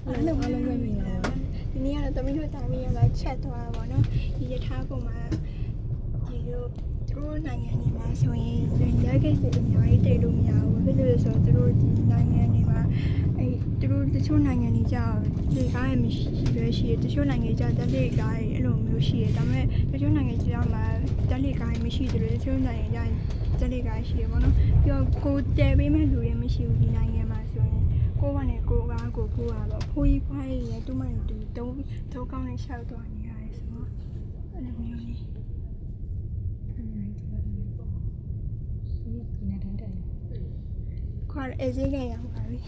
အားလုံးပဲမြင်ရပါဒီနေ့ကတော့သမီးတို့တာမီးကချက်သွားပါတော့ဒီရထားပေါ်မှာဒီလိုသူတို့နိုင်ငံတွေမှာဆိုရင်လက်ကိစ္စအများကြီးတည်လို့မရဘူးဖြစ်လို့ဆိုတော့သူတို့ဒီနိုင်ငံတွေမှာသူတို့တချို့နိုင်ငံတွေကြောက်ဒီကားရမရှိပဲရှိတယ်တချို့နိုင်ငံကြောက်တက်လေကားရအဲ့လိုမျိုးရှိတယ်ဒါပေမဲ့တချို့နိုင်ငံကြောက်မှာတက်လေကားရမရှိတယ်တချို့နိုင်ငံကြောက်တက်လေကားရှိတယ်ပေါ့နော်ပြီးတော့ကိုတဲပေးမဲ့လူတွေမရှိဘူးဒီနိုင်ငံမှာဆိုရင်ကိုကနေကိုကားကိုကူတာပေါ့ဖိုးကြီးဖွားကြီးရတူးမှန်တူတုံးကောင်းနဲ့ရှောက်သွားနေရတယ်ဆိုတော့အဲ့လိုမျိုးလေးခွာအေးကြီးကရပါပြီ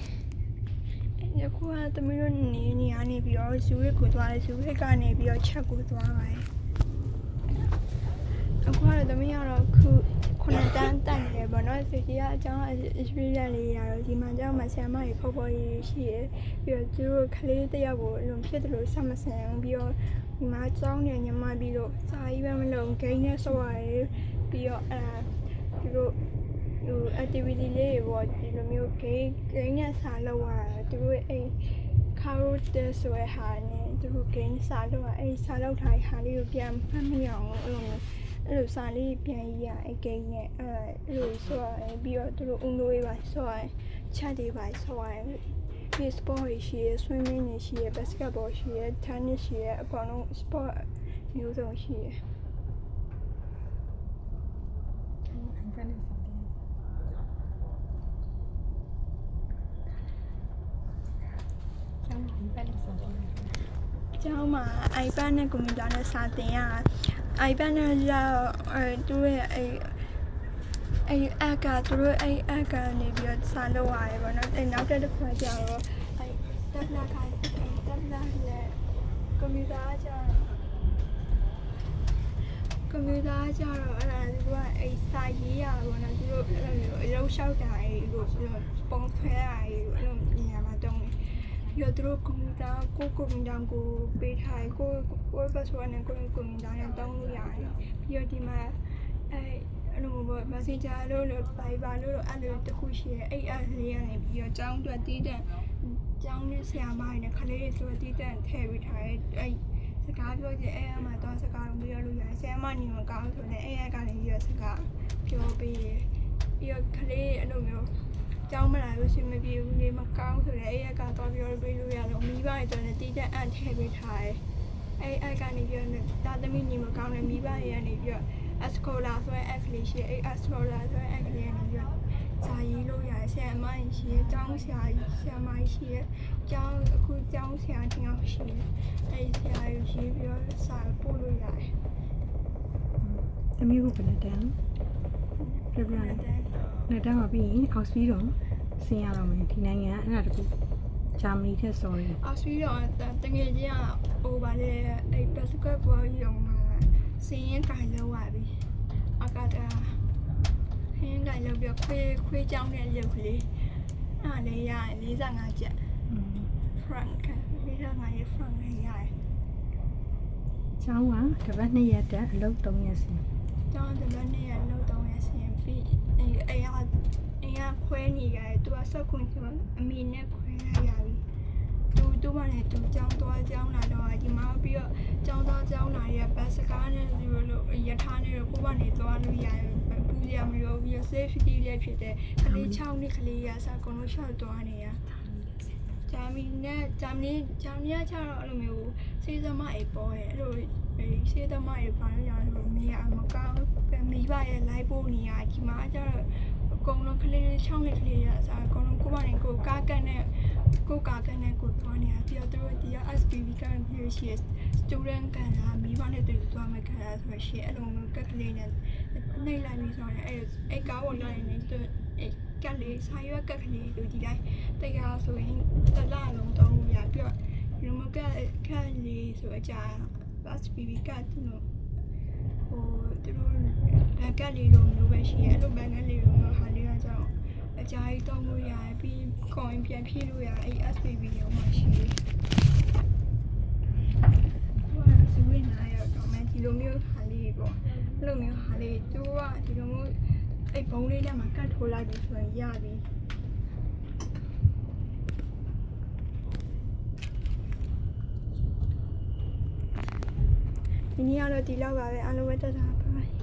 ။အခုကသမီးတို့နေရနေပြီးတော့ဇူးရစ်ကိုသွားတယ်ဇူးရစ်ကနေပြီးတော့ချက်ကိုသွားပါတယ်။အခုကတော့သမီးကတော့ခု9တန်းတက်နေတယ်ပေါ့နော်။ဒီကအကြောင်း experience လေးရတော့ဒီမှာကျောင်းမှာဆရာမကြီးဖော်ဖော်ရေးရှိရပြီးတော့သူတို့ကလေးတယောက်ကိုအလုံးဖြစ်တယ်လို့ဆက်မဆန်ပြီးတော့ဒီမှာကျောင်းနေညမပြီးတော့စာရေးပဲမလုပ်ဂိမ်းနဲ့ဆော့ရတယ်ပြီးတော့သူတို့activity လေးတွေပေါ့ဒီလိုမျိုး game နဲ့စာလောက်ရတာသူတို့အဲ့ carote ဆိုတဲ့ဟာနဲ့သူတို့ game စာလောက်ရအဲ့စာလောက်ထားတဲ့ဟာလေးကိုပြန်ဖတ်မိအောင်အဲ့လိုစာလေးပြန်ရေးရအဲ့ game နဲ့အဲ့လိုဆိုရပြီးတော့သူတို့ uno ရေးပါဆိုရ chat တွေပါဆိုရပြီး sport ရှိရ swimming ရှိရ basketball ရှိရ tennis ရှိရအကုန်လုံး sport မျိုးစုံရှိရကျောင်းမှာ iPad နဲ့ computer နဲ့စာသင်ရ iPad နဲ့ရောက်သူတို့ရဲ့အဲ့ app ကသူတို့အဲ့ app ကနေပြီးတော့စာလုပ်ရတယ်ပေါ့နော်အဲ့နောက်တစ်ခွက်ကျတော့အဲ့ tablet နဲ့ computer ကျတော့အဲ့ဒါသူကအဲ့စာရေးရပေါ့နော်သူတို့အဲ့လိုမျိုးအလုပ်လျှောက်တာအဲ့လိုပုံခွဲရအဲ့လိုနေရာမှာတုံးပြီးတော့သူတို့ကွန်ပျူတာကိုပေးထားကို password နဲ့ကိုကွန်ပျူတာနဲ့တောင်းလို့ရတယ်ပြီးတော့ဒီမှာအဲ့လိုမျိုး messenger လို့ Viber လို့အဲ့လိုတခုရှိရဲအဲ့ app လေးကနေပြီးတော့ကျောင်းအတွက်တည်တဲ့ကျောင်းနဲ့ဆရာမတွေနဲ့ခလေးတွေဆိုတော့တည်တဲ့ထည့်ပေးထားအဲ့စကားပြောကြအဲ့အမှတော့စကားပြောလို့ရတယ်ဆရာမနေမကောင်းဆိုတော့အဲ့အကနေပြီးတော့စကားပြောပေးရပြီးတော့ခလေးအဲ့လိုမျိုးကျောင်းမလာလို့ရှိမပြေဘူးနေမကောင်းဆိုတော့အဲ့ကတော့ပြောပေးလို့ရတော့မိဘတွေတော့တည်တဲ့အပ်ထည့်ပေးထားတယ်အဲ့ကနေပြီးတော့တာသမီနေမကောင်းတဲ့မိဘတွေကနေပြီးတော့ Escola ဆိုတဲ့ app လေးရှိအဲ့ Escola ဆိုတဲ့ app လေးကနေပြီးတော့စာရေးလို့ရတယ်ဆရာမကြီးရှိကျောင်းဆရာမကြီးရှိကျောင်းအခုကျောင်းဆရာတယောက်ရှိအဲ့ဆရာကြီးရှိပြီးတော့စာပို့လို့ရတယ်။သမီးကဘယ်နဲ့တန်းပြပြနဲ့တန်းမှာပြီးရင်အောက်စပီးတော့ဆင်းရတော့မယ်ဒီနိုင်ငံအဲ့ဒါတကူဂျာမနီထက် sorry အောက်စပီးတော့တကယ်ချင်းဟိုပါလေအဲ့ basketball ရုံမှာစင်းရင်ကြိုင်လောက်ရပြီအကတာဟင်းကြိုင်လောက်ပြီးခွေးကြောင်းတဲ့ရုပ်ကလေးအဲ့လေးရ45ကျပ်franc 45ရဲ့ franc လေးရတယ်ကျောင်းကတပတ်2ရက်တက်အလုပ်3ရက်ဆင်းကျောင်းတပတ်2ရက်အလုပ်3ရက်ဆင်းပြီးအဲ့ရခွဲနေရတယ်သူကစက်ခွင့်ဆိုအမေနဲ့ခွဲရပြီသူ့ဘာနဲ့သူကျောင်းသွားကျောင်းလာတော့ဒီမှာပြီးတော့ကျောင်းသွားကျောင်းလာရဘတ်စကားနဲ့ဒီလိုရထားနဲ့ကိုဘာနဲ့သွားလို့ရတယ်ပူရမလို့ပြီးတော့ safety လည်းဖြစ်တယ်ကလေး6နှစ်ကလေးရစအကုန်လုံးရှောက်သွားနေရဂျာမနီကျတော့အဲ့လိုမျိုးစေးသမားအိပေါ်ရဲ့အဲ့လိုစေးသမားအိဘာလို့ရလို့မရမကောင်းမိဘရဲ့လိုက်ဖို့နေရဒီမှာကျတော့အကုန်လုံးကလေး6နှစ်ကလေးရစအကုန်လုံးကိုဘာနဲ့ကိုကားကန်နဲ့ကိုသွားနေရပြီးတော့သူတို့ဒီ SPV ကန်ပြီးရှိ student ကန်လာမိဘနဲ့တူသွားမယ်ခါဆိုရှိအဲ့လိုမျိုးကက်ကလေးနဲ့နှိမ့်လိုက်ပြီးဆိုတော့အဲ့ကားပေါ်လာနေသူအဲ့ကလေးဆိုင်ရွက်ကက်ကလေးတို့ဒီတိုင်းတရားဆိုရင်တလားလုံးတော့ရပြီးတော့ဒီလိုမျိုးကလေးဆိုအကြ SPV ကတူဟိုသူတို့ဘက်ကလေးလိုမျိုးပဲရှိအဲ့လိုဘက်ကလေးလိုမျိုးဟာလေးကကြောင့်အကြိုက်တော့လို့ရပြီးကိုင်ပြန်ဖြည့်လို့ရအဲ့ SPV ရောမှရှိတယ်။ဟိုကစဝင်းလာတော့မှဒီလိုမျိုးဟာလေးပေါ့။အဲ့လိုမျိုးဟာလေးသူကဒီလိုမျိုးအဲ့ဘုံလေးနဲ့မှကတ်ထိုးလိုက်ပြီးဆိုရင်ရပြီ။ ဒီနေ့ကတော့ဒီလောက်ပါပဲအားလုံးပဲတက်တာပါ